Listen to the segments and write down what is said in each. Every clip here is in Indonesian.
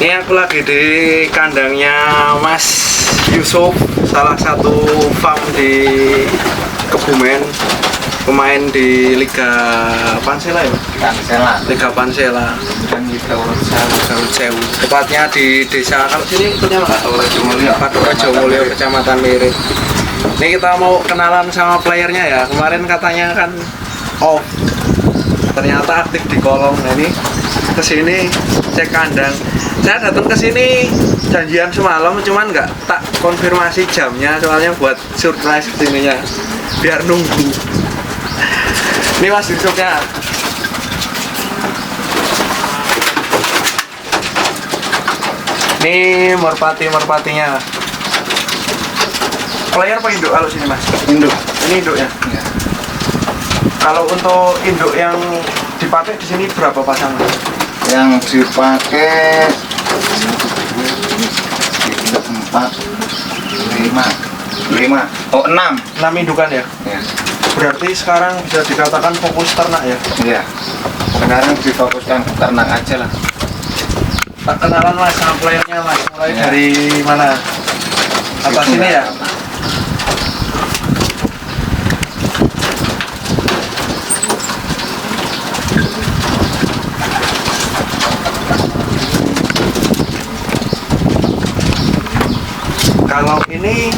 Ini aku lagi di kandangnya Mas Yusuf, salah satu farm di Kebumen, pemain di Liga Pansela ya? Liga Pansela. Garut Sewu. Tepatnya di desa, kalau sini ikutnya Rejo Mulyo, Kecamatan Mirit. Ini kita mau kenalan sama playernya ya. Kemarin katanya kan off, ternyata aktif di kolong. Nah, ini kesini cek kandang. Saya datang ke sini janjian semalam, cuman nggak tak konfirmasi jamnya, soalnya buat surprise kesininya, biar nunggu. Ini Mas Yusufnya. Ini merpatinya. Player apa induk kalau sini Mas? Induk. Ini induknya. Ya. Kalau untuk induk yang dipakai di sini berapa pasang? Yang dipakai 4, 5, 6. 6 indukan ya? Ya. Berarti sekarang bisa dikatakan fokus ternak ya? Iya. Sekarang difokuskan ke ternak aja lah. Tak kenalan Mas sama playernya Mas, mulai Ya. dari mana? Atas sini ya? Kalau ini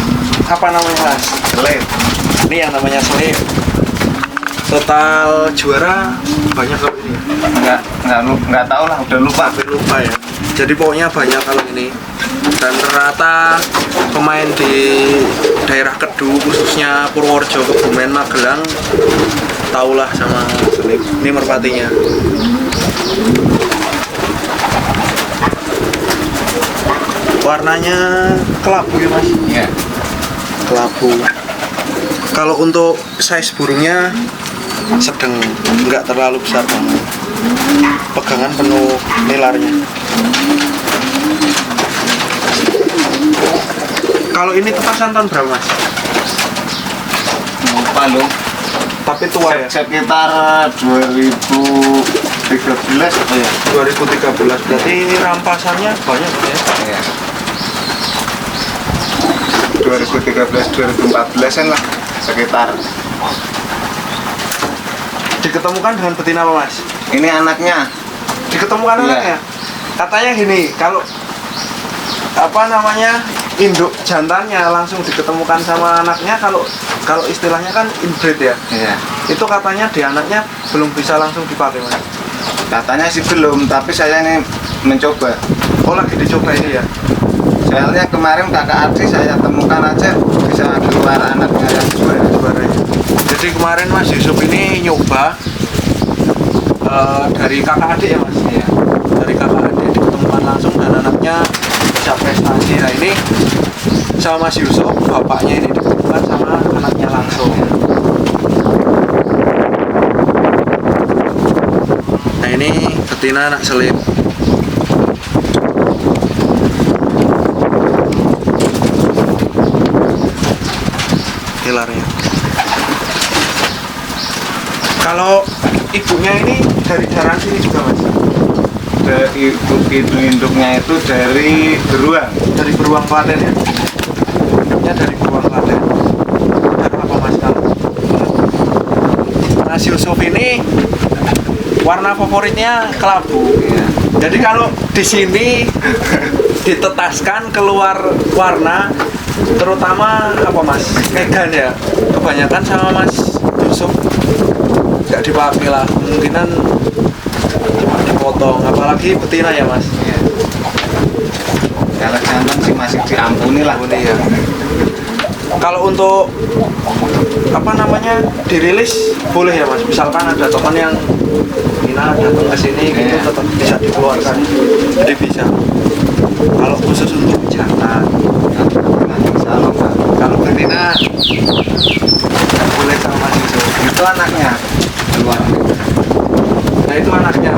apa namanya Mas? Selip. Ini yang namanya selip. Total juara banyak kalau ini. Enggak tahu lah, udah lupa. Hampir lupa ya. Jadi pokoknya banyak kalau ini. Dan ternyata pemain di daerah Kedu, khususnya Purworejo, Kebumen, Magelang, tahulah sama selip. Ini merpatinya. Warnanya kelabu ya Mas? Iya. Kelabu. Kalau untuk size burungnya sedang, nggak terlalu besar banget. Pegangan penuh nilarnya. Kalau ini tepasan tahun berapa Mas? Lupa lu. Tapi tua ya? Sekitar 2013 apa ya? 2013. Berarti ini rampasannya banyak ya? Iya. 2013-2014an lah sekitar. Diketemukan dengan betina apa Mas? Ini anaknya. Diketemukan Iya. anaknya? Katanya gini, kalau apa namanya induk jantannya langsung diketemukan sama anaknya, kalau istilahnya kan inbreed ya. Iya. Itu katanya di anaknya belum bisa langsung dipakai Mas. Katanya sih belum, tapi saya ini mencoba. Oh, lagi dicoba ini ya. Soalnya kemarin kakak Adi saya temukan aja bisa keluar anaknya yang juara. Jadi kemarin Mas Yusuf ini nyoba dari kakak adik ya Mas. Iya. Dari kakak adik diketemukan langsung dan anaknya bisa prestasi. Nah ini sama Mas Yusuf, bapaknya ini diketemukan sama anaknya langsung. Nah ini betina anak selip. Hilarnya. Kalau ibunya ini dari daerah sini juga Mas? Dari induknya itu dari Beruang. Dari Beruang Klaten ya? Induknya dari Beruang Klaten. Dan apa Mas kalau? Mas Yusuf ini warna favoritnya kelabu. Iya. Jadi kalau di sini ditetaskan keluar warna, terutama apa Mas? Megan ya. Kebanyakan sama Mas Yusuf nggak dipakai lah, kemungkinan cuma dipotong, apalagi betina ya Mas. Iya. Kalau jantan sih masih diampuni lah. Ini ya. Kalau untuk apa namanya dirilis boleh ya Mas, misalkan ada teman yang betina datang ke sini gitu, Iya. tetap bisa dikeluarkan, jadi bisa. Kalau khusus untuk jantan, Salam Pak. kalau betina nggak boleh sama Mas Yusuf. Itu anaknya keluar. Nah itu anaknya.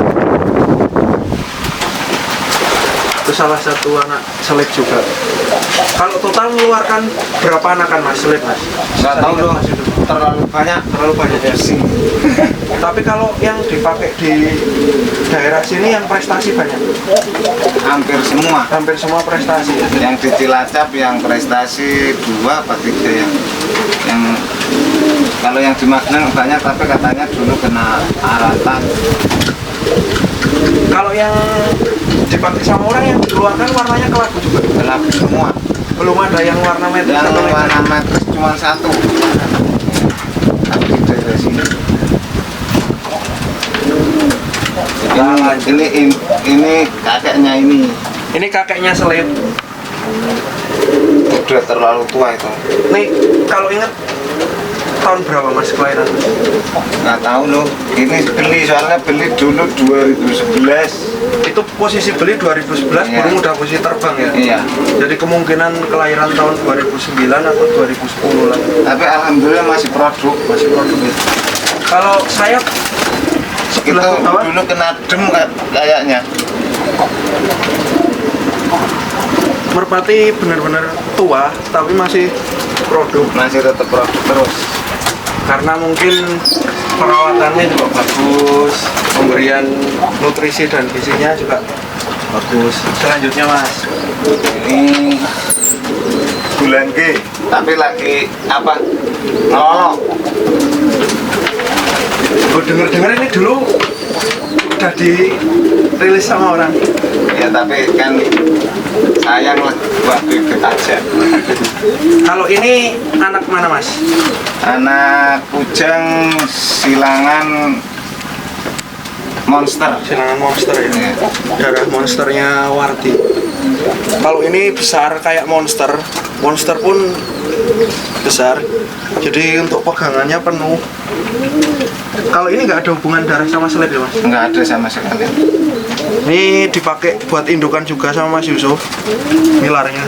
Itu salah satu anak selip juga. Kalau total mengeluarkan berapa anakan Mas selip Mas? Nggak tahu Ingat, dong. Mas, itu. terlalu banyak. Terlalu banyak ya. Tapi kalau yang dipakai di daerah sini yang prestasi banyak. Hampir semua. Hampir semua prestasi. Yang di Cilacap yang prestasi 2 apa 3 ya. Yang kalau yang di Magelang banyak tapi katanya dulu kena aratan. Kalau yang dipakai sama orang yang dikeluarkan warnanya kelabu juga. Gelap semua. Belum ada yang warna metris Yang atau warna metris cuma 1. Tapi di daerah sini. Ini kakeknya ini. Ini kakeknya selip. Udah terlalu tua itu. Nih kalau ingat tahun berapa mas kelahiran? Nggak tahu loh. Ini beli soalnya beli dulu 2011. Itu posisi beli 2011, Iya. burung udah posisi terbang ya? Iya. Jadi kemungkinan kelahiran tahun 2009 atau 2010 lah. Tapi alhamdulillah masih produk. Masih produk ya. Kalau sayap Itu sebelah bawah dulu kena dem kayaknya. merpati benar-benar tua tapi masih produk Masih tetap produk terus. karena mungkin perawatannya juga bagus, pemberian nutrisi dan gizinya juga bagus. Selanjutnya mas, Ini bulan G. Tapi lagi apa? Ngelolok. gue denger ini dulu udah dirilis sama orang. Ya tapi kan sayang lah buat bibit aja. Kalau ini anak mana mas? Anak kujang silangan monster. Silangan monster ya. Iya. Darah monsternya Warti. Kalau ini besar kayak monster, monster pun besar. Jadi untuk pegangannya penuh. Kalau ini nggak ada hubungan darah sama selip ya mas? Nggak ada sama sekali. Ini dipakai buat indukan juga sama Mas Yusuf, milarnya.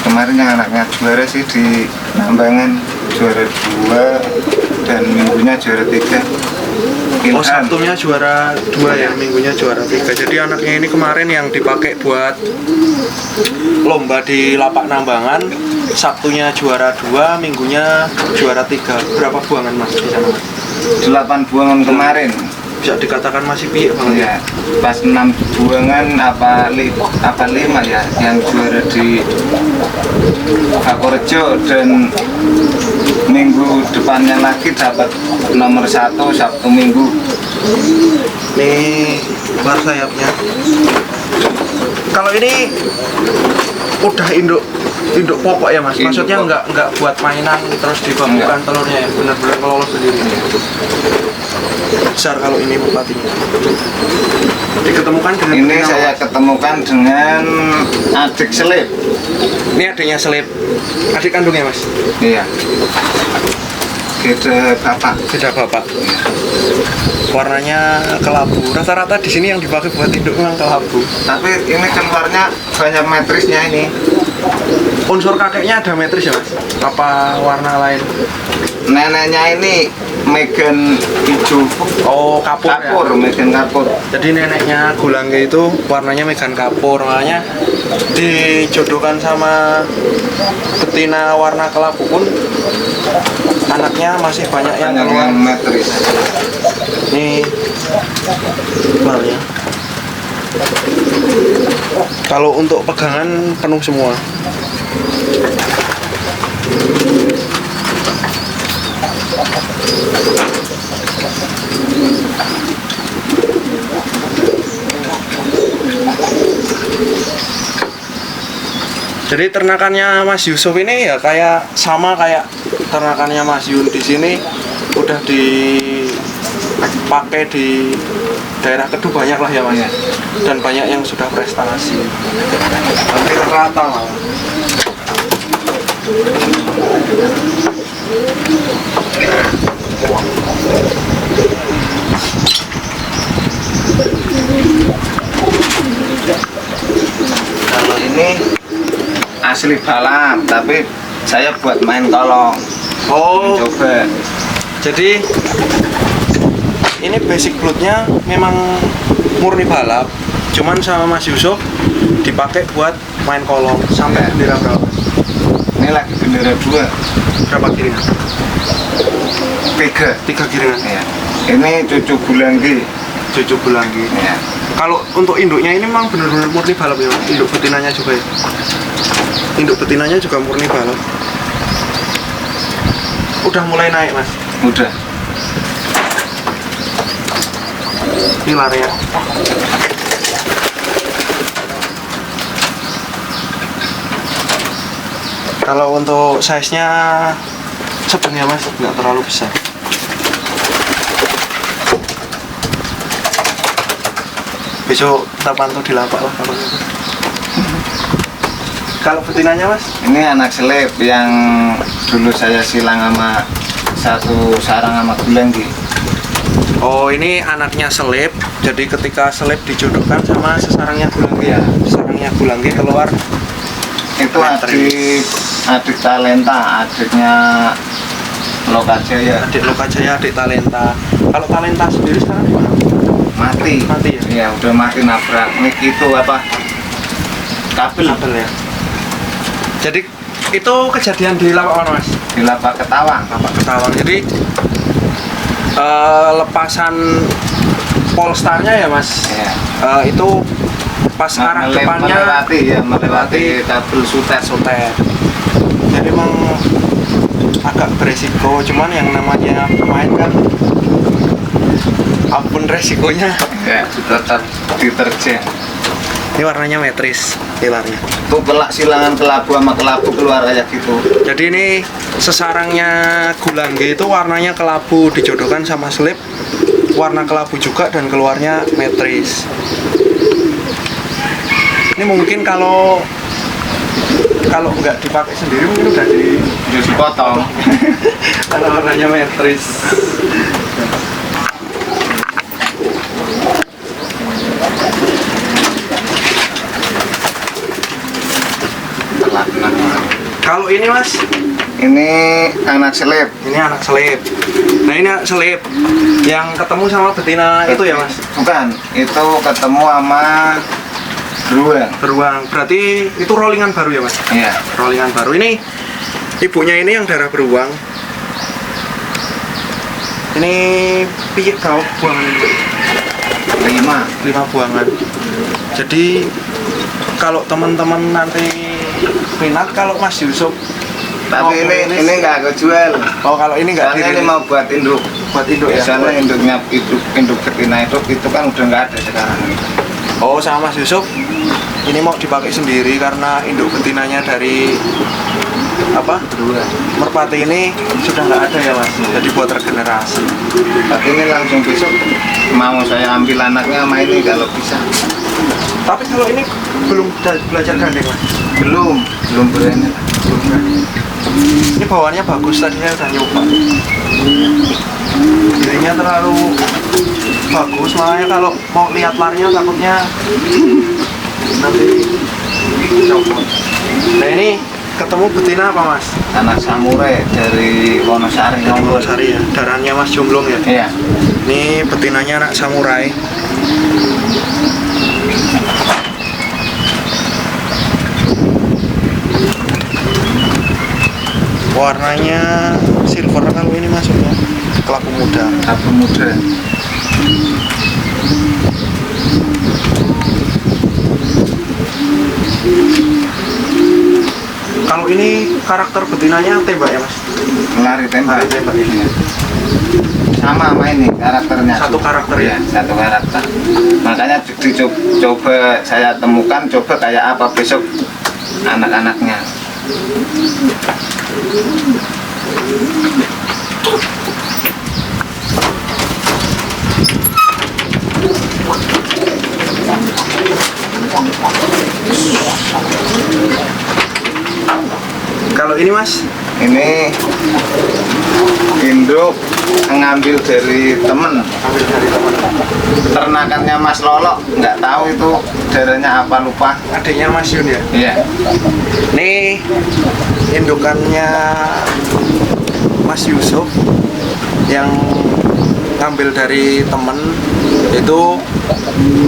Kemarin yang anaknya juara sih di Nambangan juara 2 dan minggunya juara 3. Oh Sabtunya juara 2 ya, minggunya juara 3. Jadi anaknya ini kemarin yang dipakai buat lomba di lapak Nambangan, Sabtunya juara 2, minggunya juara 3. Berapa buangan mas di sana? 8 buangan kemarin. Bisa dikatakan masih piye banget ya? Ya, pas 6 buangan apa 5 ya yang juara di Pakorejo dan minggu depannya lagi dapat nomor 1 Sabtu Minggu. Ini bar sayapnya. Kalau ini udah induk pokok ya mas? Induk Maksudnya pokok. nggak buat mainan terus dibabukan Enggak. telurnya ya? Benar-benar kelolos sendiri. Besar kalau ini merpatinya. Diketemukan dengan Ini betina, saya Mas. ketemukan dengan adik selip. Ini adiknya selip. Adik kandungnya mas? Iya. Beda bapak. Beda bapak. Warnanya kelabu. Rata-rata di sini yang dipakai buat induk memang kelabu. Tapi ini keluarnya banyak metrisnya ini. Unsur kakeknya ada metris ya mas? Apa warna lain? Neneknya ini Megan hijau. Oh kapur, Kapur, ya? Megan kapur. Jadi neneknya Gulangge itu warnanya megan kapur, makanya dijodohkan sama betina warna kelabu pun anaknya masih banyak yang Banyak keluar. yang metris. Ini malnya. Kalau untuk pegangan penuh semua. Jadi ternakannya Mas Yusuf ini ya kayak sama kayak ternakannya Mas Yun di sini udah dipakai di daerah Kedu banyak lah ya Mas. Iya. Dan banyak yang sudah prestasi. Hampir rata malah. Kalau ini asli balap, tapi saya buat main kolong. Oh, Coba. jadi ini basic bloodnya memang murni balap, cuman sama Mas Yusuf dipakai buat main kolong sampai Ya. bendera berapa? Ini lagi bendera 2. Berapa giringan? 3. 3 giringan. Ya. Ini cucu bulanggi. Cucu bulanggi. Ya. Kalau untuk induknya ini memang benar-benar murni balap ya, Mas? Induk betinanya juga ya? Induk betinanya juga murni balap. Udah mulai naik, Mas? Udah. Ini larinya. Kalau untuk size-nya sedang ya, Mas, nggak terlalu besar. Besok kita pantau di lapak lah kalau gitu. Kalau betinanya, Mas? Ini anak seleb yang dulu saya silang sama satu sarang sama bulanggi. Oh, ini anaknya selip. Jadi ketika selip dijodohkan sama sesarangnya bulanggi ya. Sesarangnya bulanggi keluar. Itu adik talenta, adiknya Lokajaya. Adik Lokajaya, adik talenta. Kalau talenta sendiri sekarang di mana? Mati. Mati ya? Iya, udah mati nabrak. Ini itu apa? Kabel. Kabel ya. Jadi itu kejadian di lapak mana, Mas? Di lapak Ketawang. Lapak Ketawang. Jadi lepasan polstarnya ya, Mas. Iya. Itu pas arah depannya melewati kabel sutet. Jadi memang agak beresiko, cuman yang namanya pemain kan apapun resikonya Ya, tetap diterjang. ini warnanya metris pilarnya. Tuh kelak silangan kelabu sama kelabu keluar aja gitu. Jadi ini sesarangnya Gulangge itu warnanya kelabu, dijodohkan sama selip warna kelabu juga dan keluarnya metris. Ini mungkin kalau nggak dipakai sendiri mungkin udah Dipotong. karena warnanya metris. Kalau ini, Mas, Ini anak seleb. ini anak selip. Nah, ini anak selip yang ketemu sama betina itu ya, Mas? Bukan, itu ketemu sama beruang. Beruang. Berarti itu rollingan baru ya, Mas? Iya. Rollingan baru. Ini ibunya ini yang darah beruang. Ini piye berapa buangan ini? 5 buangan. Jadi kalau teman-teman nanti minat, kalau Mas Yusuf Tapi ini nggak aku jual. Oh, kalau ini nggak Karena ini mau buat induk. buat induk ya? Biasanya induknya induk betina itu kan udah nggak ada sekarang. Oh, sama Mas Yusuf ini mau dipakai sendiri karena induk betinanya dari apa? Merpati ini sudah nggak ada ya, Mas. Jadi buat regenerasi. Tapi ini langsung besok mau saya ambil anaknya sama ini kalau bisa. Tapi kalau ini belum belajar gandeng, Mas. Belum berani. Ini bawaannya bagus, tadi saya udah nyoba. Dirinya terlalu bagus, makanya kalau mau lihat larinya takutnya nanti copot. Nah, ini ketemu betina apa, Mas? Anak samurai dari Wonosari. Wonosari ya, darahnya Mas Jomblong ya? Iya. Ini betinanya anak samurai. Warnanya silver kalau ini masuknya kelabu muda. Kelabu muda. Kalau ini karakter betinanya tembak ya, Mas? Lari tembak. Ini. Sama ini karakternya. Satu karakter ya? Satu karakter. Makanya coba saya temukan, coba kayak apa besok anak-anaknya. Kalau ini, Mas? Ini induk ngambil dari temen. Ambil dari teman. Ternakannya Mas Lolo, nggak tahu itu darahnya apa, lupa. Adiknya Mas Yun ya? Iya. Ini indukannya Mas Yusuf yang ngambil dari temen, itu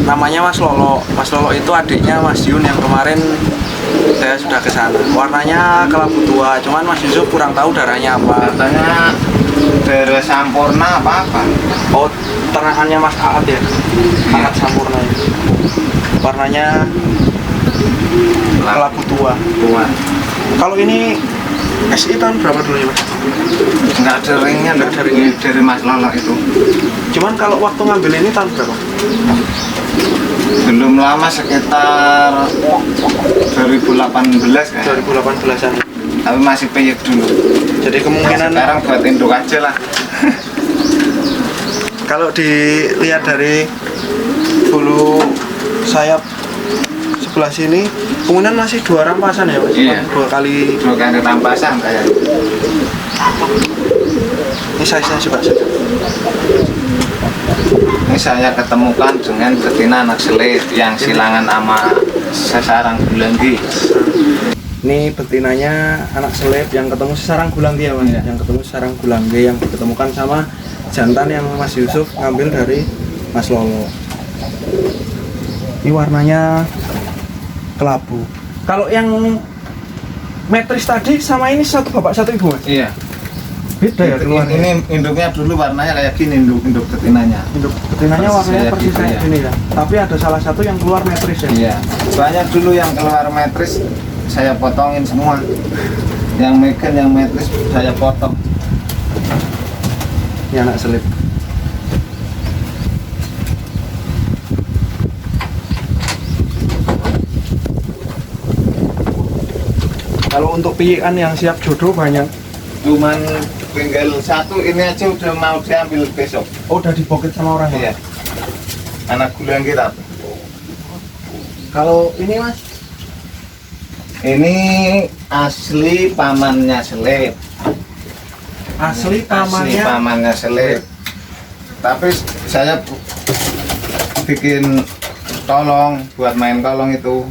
namanya Mas Lolo. Mas Lolo itu adiknya Mas Yun yang kemarin Saya sudah ke sana. Warnanya kelabu tua, cuman Mas Yusuf kurang tahu darahnya apa. Katanya darah Sampurna apa? Oh, ternakannya Mas Aat ya? Aat Sampurna ya. Warnanya kelabu tua. Kalau ini SI tahun berapa dulu ya Mas? Nggak ada ringnya, Nggak ada ringnya. dari Mas Lolo itu. Cuman kalau waktu ngambil ini tahun berapa? Belum lama, sekitar 2018 kan. 2018an. Tapi masih peyek dulu. Jadi kemungkinan Sekarang buat induk aja lah. kalau dilihat dari bulu sayap sebelah sini, kemungkinan masih 2 rampasan ya Mas? Iya. 2 kali. Bukan ketampasan kayak. Ini size-nya juga sedang. Ini saya ketemukan dengan betina anak selit yang silangan sama sesarang bulanggi. Ini betinanya anak seleb yang ketemu sarang gulangge ya Mas? Iya. Yang ketemu sarang gulangge yang diketemukan sama jantan yang Mas Yusuf ngambil dari Mas Lolo. Ini warnanya kelabu. Kalau yang metris tadi sama ini satu bapak satu ibu Mas? Iya. Beda ya keluarnya? Ini induknya dulu warnanya kayak gini, induk betinanya. Induk betinanya warnanya Persis persis kayak kayak gitu, gini ya. Tapi ada salah satu yang keluar metris ya. Iya. Banyak dulu yang keluar metris saya potongin semua. Yang megan, yang metris saya potong. Ini anak selip. Kalau untuk piyikan yang siap jodoh banyak. Cuman tinggal satu ini aja udah mau diambil besok. Oh, udah dibokit sama orang ya? Iya. Anak gulang kita. Kalau ini Mas, Ini asli pamannya selip. asli Asli pamannya. pamannya selip. Tapi saya bikin tolong buat main kolong itu.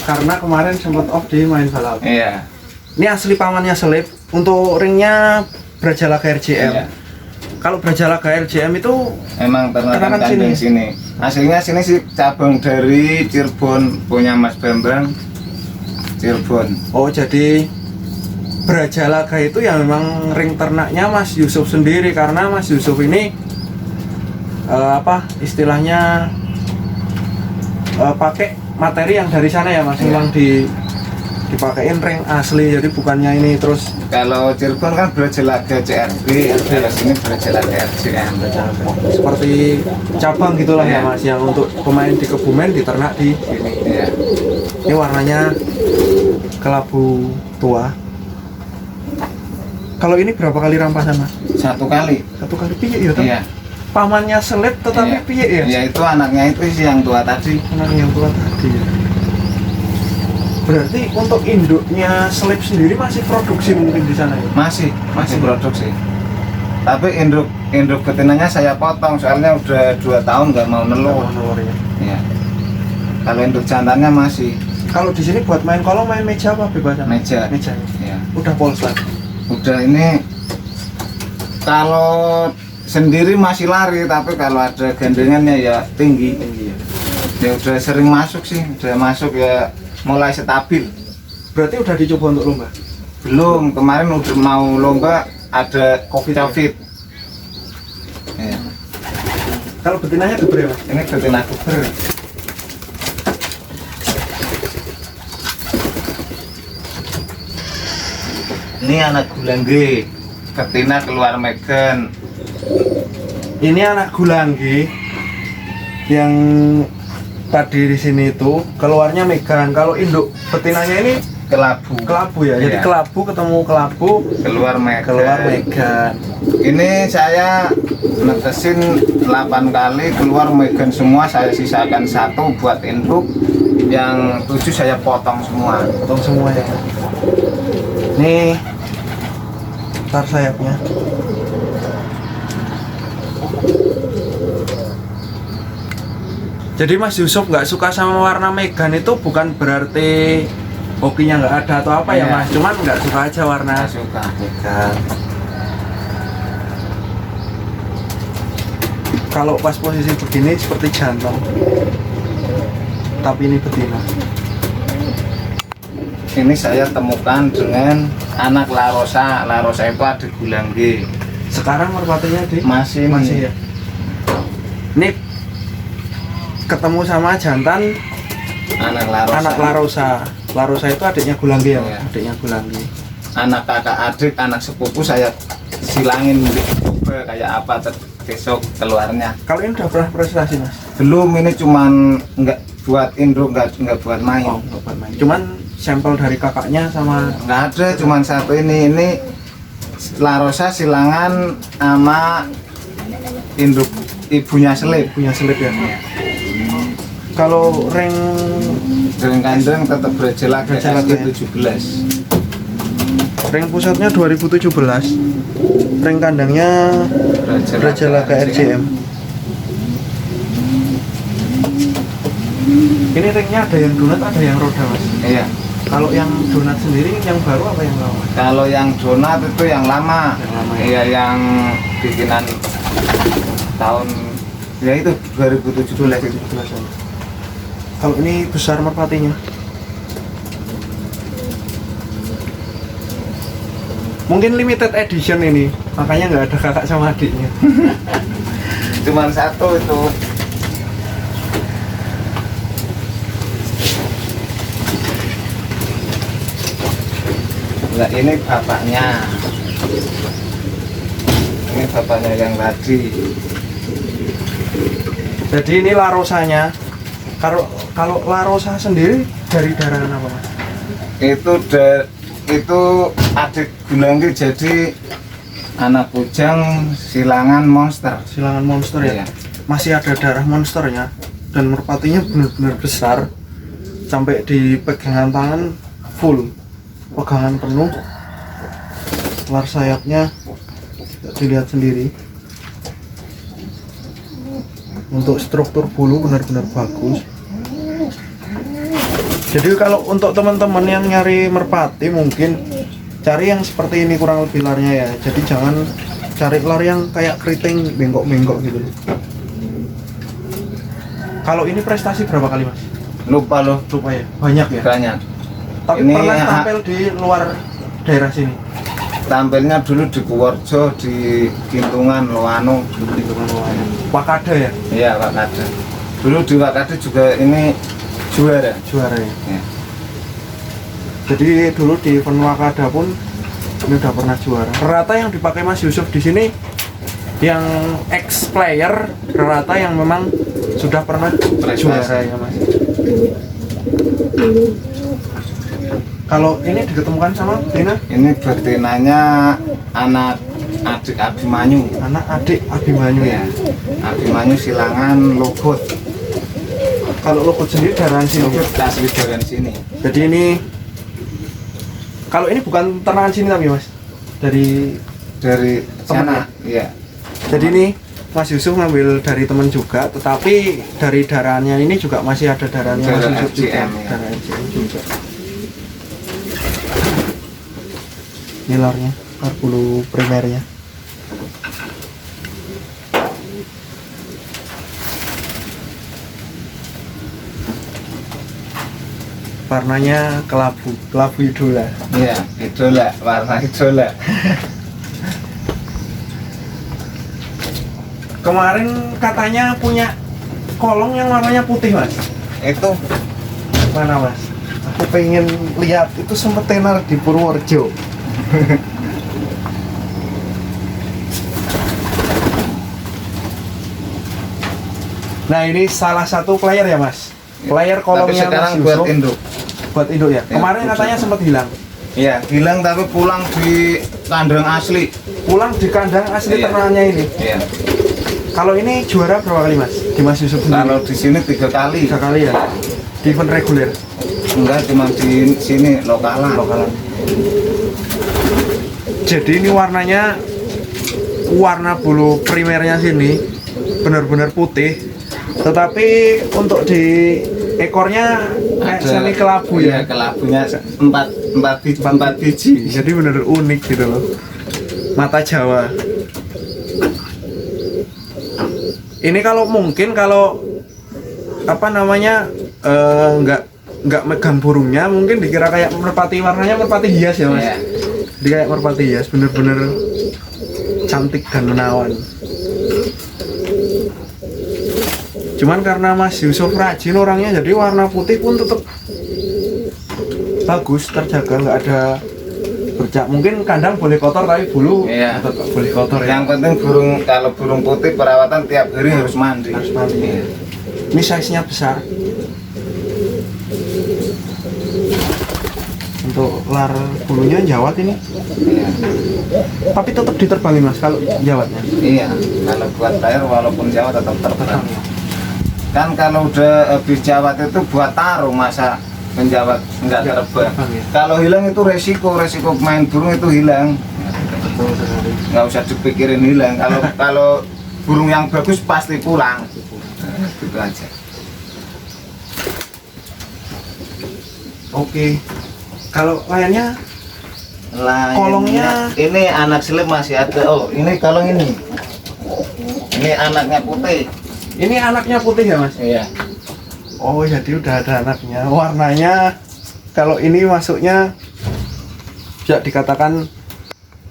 Karena kemarin sempat off di main balap. Iya. Ini asli pamannya selip. Untuk ringnya Brajalaga RJM. Iya. Kalau Brajalaga RJM itu Emang ternakan Ternakan kandang sini. Aslinya sini sih cabang dari Cirebon, punya Mas Bambang. Cirebon. oh jadi Brajalaga itu ya memang ring ternaknya Mas Yusuf sendiri, karena Mas Yusuf ini apa istilahnya pakai materi yang dari sana ya Mas, Iya. memang dipakein ring asli, jadi bukannya ini terus Kalau Cirebon kan Brajalaga CRB, kalau sini Brajalaga RJM. seperti cabang gitulah ya Iya. Mas, yang untuk pemain di Kebumen diternak di sini. Iya. Ini warnanya kelabu tua. Kalau ini berapa kali rampasan Mas? Satu kali. Satu kali piye ya toh? Iya. Pamannya selip tetapi Iya. piye ya? Ya itu anaknya itu sih yang tua tadi. Anak yang tua tadi ya. Berarti untuk induknya selip sendiri masih produksi mungkin di sana ya? Masih produksi. Tapi induk betinanya saya potong soalnya udah 2 tahun nggak mau nelur. Nelur ya. Iya. Kalau induk jantannya masih Kalau di sini buat main kolong main meja apa bebasan? meja. Meja. Ya. Udah polos lagi. Udah ini kalau sendiri masih lari, tapi kalau ada gandengannya ya tinggi. Tinggi ya. Ya udah sering masuk sih, udah masuk ya mulai stabil. Berarti udah dicoba untuk lomba? Belum, kemarin udah mau lomba ada Covid. Covid. Ya. Kalau betinanya gebre Mas? Ini betina kuber. Ini anak gulangge, betina keluar megan. Ini anak gulangge yang tadi di sini itu keluarnya megan. Kalau induk betinanya ini kelabu ya. Jadi Iya. kelabu ketemu kelabu Keluar megan. keluar megan. Ini saya netesin 8 kali, keluar megan semua, saya sisakan 1 buat induk. Yang 7 saya potong semua. Potong semua ya. Ini tar sayapnya. Jadi Mas Yusuf nggak suka sama warna megan itu bukan berarti hokinya nggak ada atau apa ya Iya. Mas, cuman nggak suka aja warna Nggak suka. megan. Kalau pas posisi begini seperti jantan, tapi ini betina. ini saya temukan dengan anak Larosa. Larosa itu ada gulang G. Sekarang merpatinya di Masih ya. Ini ketemu sama jantan anak Larosa. anak Larosa. Larosa itu adiknya Gulangge ya, Iya. adiknya Gulangge. Anak kakak adik, anak sepupu saya silangin coba kayak apa besok keluarnya. Kalau ini udah pernah prestasi mas? Belum, ini cuman nggak buat induk, nggak buat main. Oh, nggak pernah main. Cuman sampel dari kakaknya sama Nggak ada, cuman satu ini Larosa silangan sama induk ibunya selip. punya selip ya. Kalau ring Dengan kandang tetap berjelak Berjelak, ya. 17. ring pusatnya 2017, ring kandangnya Brajalaka RJM. Ini ringnya ada yang donat, ada yang roda mas. Iya. Kalau yang donat sendiri yang baru apa yang lama? Kalau yang donat itu yang lama. Yang lama, ya. Iya, yang bikinan tahun ya itu 2017 itu. Kalau ini besar merpatinya. Mungkin limited edition ini, makanya nggak ada kakak sama adiknya. Cuman satu itu. Nah, ini bapaknya. Ini bapaknya yang tadi. Jadi ini larosanya. Kalau larosa sendiri dari darangan apa mas? Itu adik Gulangge, jadi anak bujang silangan monster. Silangan monster ya. Iya. Masih ada darah monsternya dan merpatinya benar-benar besar sampai di pegangan tangan full, pegangan penuh. Lar sayapnya dilihat sendiri. Untuk struktur bulu benar-benar bagus. Jadi kalau untuk teman-teman yang nyari merpati mungkin cari yang seperti ini kurang lebih larnya ya. Jadi jangan cari lar yang kayak keriting bengkok-bengkok gitu. Kalau ini prestasi berapa kali mas? Lupa loh, Lupa ya? Banyak ya? banyak. Tapi Ini pernah tampil di luar daerah sini? Tampilnya dulu di Kuworjo, di Kintungan, Loano. Di luar Wakada ya? Iya, Wakada. Dulu di Wakada juga ini juara. Juara ya? Ya. Jadi dulu di event Wakada pun ini udah pernah juara. Rata yang dipakai Mas Yusuf di sini yang ex player, rata yang memang sudah pernah juara ya Mas. Kalau ini diketemukan sama Tina? Ini betinanya anak adik Abimanyu. Anak adik Abimanyu ya. Ya. Abimanyu silangan Logot. Kalau Logot sendiri daerah sini. Logot asli dari sini. Jadi ini kalau ini bukan ternakan sini tapi Mas. Dari Sana. Iya. Jadi ini Mas Yusuf ngambil dari teman juga, tetapi dari darahnya ini juga masih ada darahnya Mas Darah Yusuf juga. RJM, ya. Darah RJM juga. Ini larnya, lar bulu primernya. Warnanya kelabu idola. Iya, idola, warna idola. Kemarin katanya punya kolong yang warnanya putih Mas. Itu Mana Mas? Aku pengen lihat, itu sempet tenar di Purworejo. Nah ini salah satu player ya Mas. Player tapi kolongnya sekarang Mas buat Yusuf. induk. Buat induk ya. Ya, Kemarin betul. katanya sempat hilang. Iya, hilang tapi pulang di kandang asli. Pulang di kandang asli Iya. ternaknya ini. Iya. Kalau ini juara berapa kali Mas? Di Mas Yusuf sendiri? Kalau di sini 3 kali. 3 kali ya. Di event reguler. Enggak, cuma di sini lokalan. Lokalan. Jadi ini warnanya, warna bulu primernya sini benar-benar putih, tetapi untuk di ekornya kayak semi kelabu Iya, ya. kelabunya 4 biji. Jadi benar unik gitu loh. Mata Jawa. Ini kalau mungkin kalau apa namanya nggak nggak megang burungnya mungkin dikira kayak merpati, warnanya merpati hias ya mas. Iya. Jadi kayak merpati hias, bener-bener cantik dan menawan. Cuman karena Mas Yusuf rajin orangnya, jadi warna putih pun tetap bagus, terjaga, nggak ada bercak. Mungkin kandang boleh kotor tapi bulu Iya. tetap boleh kotor ya. Yang penting kalau burung putih perawatan tiap hari harus mandi. Harus mandi. Iya. Ini size-nya besar. Untuk lar bulunya jawat ini, Iya. tapi tetap diterbangin mas kalau jawatnya. Iya. Kalau buat bayar walaupun Jawa tetap terbang. Tetap. Kan kalau udah habis jawat itu buat taruh, masa menjawat nggak terbang. terbang, ya. Kalau hilang itu resiko main burung itu hilang. Betul sekali. Nggak usah dipikirin hilang. Kalau burung yang bagus pasti pulang. Gitu aja. Oke. Kalau layannya Lah, kolongnya ini anak selip masih ada. Oh, ini kolong ini. Ini anaknya putih. ini anaknya putih ya mas? Iya. Oh jadi udah ada anaknya. Warnanya kalau ini masuknya bisa dikatakan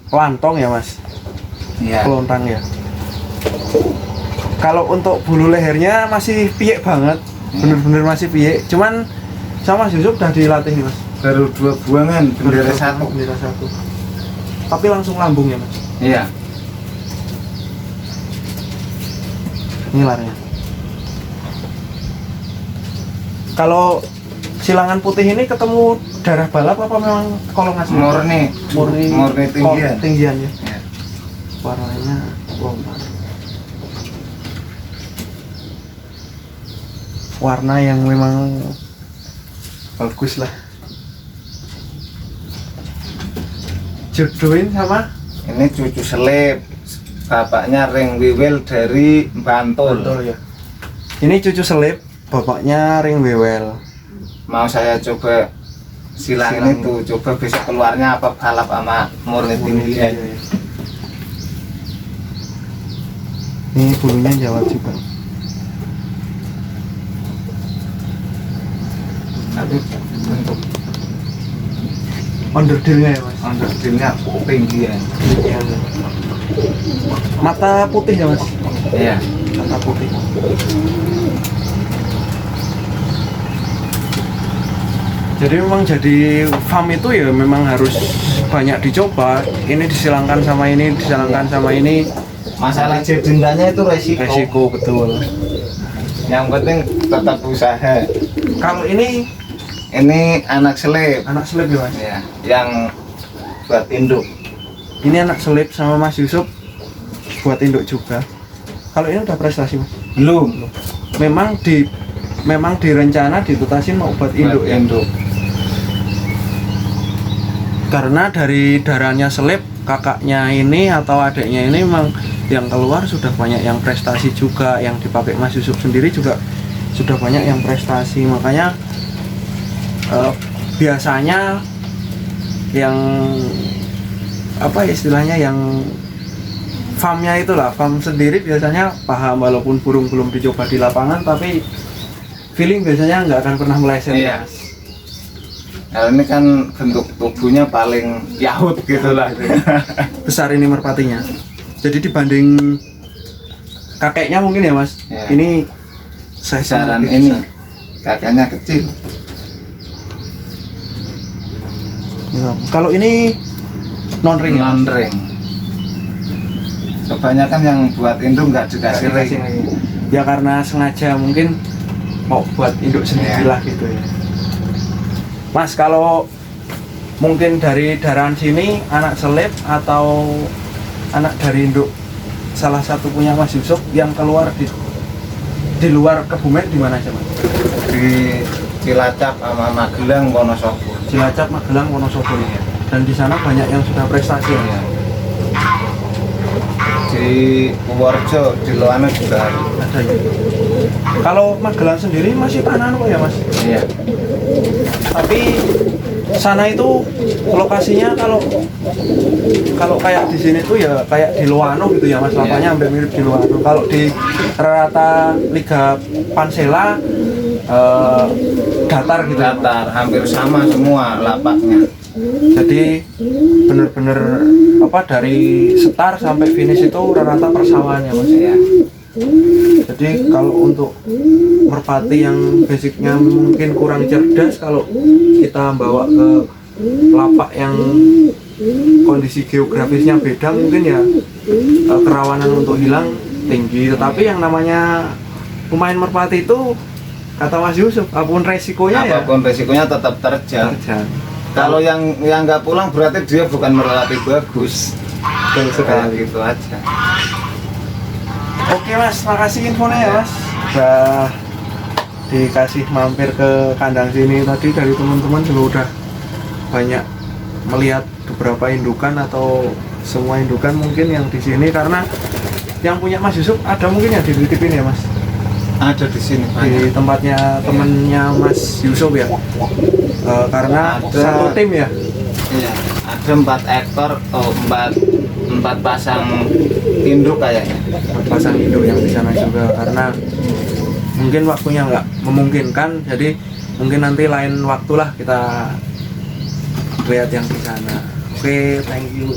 lantong ya mas? Iya. Kelontang ya. Kalau untuk bulu lehernya masih piyek banget, bener-bener masih piyek. Cuman sama Mas Yusuf udah dilatih nih mas. Baru 2 buangan, bendera satu. Bendera satu. Tapi langsung lambung ya mas. Iya. Ini larnya. Kalau silangan putih ini ketemu darah balap apa memang kolong asli? Murni tinggian. Tinggian ya. Iya. Warnanya lompat. Warna yang memang bagus lah. Jodohin sama Ini cucu selip. Bapaknya ring wiwil dari Bantul. ya. Ini cucu selip, bapaknya ring wewel. Mau saya coba silang itu, coba besok keluarnya apa balap sama murni tinggian. Ini bulunya jawat juga. Tapi untuk Onderdilnya ya mas. underdilnya tinggian. Mata putih ya mas. Iya. Mata putih. Jadi memang jadi farm itu ya memang harus banyak dicoba. Ini disilangkan sama ini, disilangkan sama ini. Masalah jedendanya itu resiko. Resiko betul. Yang penting tetap usaha. Kalau ini Anak selip. anak selip ya mas. Ya, yang buat induk. Ini anak selip sama Mas Yusuf buat induk juga. Kalau ini udah prestasi mas. Belum. Memang direncana ditutasin mau buat induk ya. Induk. Karena dari darahnya selip, kakaknya ini atau adiknya ini memang yang keluar sudah banyak yang prestasi juga, yang dipakai Mas Yusuf sendiri juga sudah banyak yang prestasi. Makanya biasanya yang apa istilahnya yang farmnya itulah, farm sendiri biasanya paham walaupun burung belum dicoba di lapangan, tapi feeling biasanya nggak akan pernah meleset. Iya. Kalau ini kan bentuk tubuhnya paling yahut gitulah. Besar ini merpatinya. Jadi dibanding kakeknya mungkin ya mas, Ya. ini size-nya Besaran lebih ini besar. kakaknya kecil. Ya. Kalau ini non ring ya, Mas? Non-ring. Kebanyakan yang buat induk nggak dikasih Nggak ring. dikasih ring. Ya karena sengaja mungkin mau buat induk sendiri lah gitu ya. Mas, kalau mungkin dari daerah sini anak selip atau anak dari induk salah satu punya Mas Yusuf yang keluar di luar Kebumen di mana aja mas? Di Cilacap sama Magelang, Wonosobo. Cilacap, Magelang, Wonosobo ya. Dan di sana banyak yang sudah prestasi ya. Di Purworejo, di Loano juga Ada ya. Kalau Magelang sendiri masih tanah kok ya mas? iya. Tapi sana itu lokasinya kalau kayak di sini tuh ya kayak di Loano gitu ya mas, lapannya hampir mirip di Loano. Kalau di rata Liga Pansela datar gitu. datar, hampir sama semua lapaknya. Jadi bener-bener dari start sampai finish itu rata-rata persawahannya Mas. Ya. Jadi kalau untuk merpati yang basicnya mungkin kurang cerdas, kalau kita bawa ke lapak yang kondisi geografisnya beda, mungkin ya kerawanan untuk hilang tinggi. Tetapi yang namanya pemain merpati itu, kata Mas Yusuf, apapun resikonya resikonya tetap terjang. Kalau yang nggak pulang berarti dia bukan merpati bagus. Betul sekali. Gitu aja. Oke Mas, makasih infonya ya Mas. Udah dikasih mampir ke kandang sini tadi, dari teman-teman juga udah banyak melihat beberapa indukan atau semua indukan mungkin yang di sini, karena yang punya Mas Yusuf ada mungkin yang dititipin ya Mas. Ada di sini Di tempatnya temennya Mas Yusuf ya. Karena Ada. satu tim ya. Iya, ada 4 ekor, empat pasang induk kayaknya. Pasang induk yang di sana juga, karena mungkin waktunya nggak memungkinkan, jadi mungkin nanti lain waktulah kita lihat yang di sana. Oke, thank you.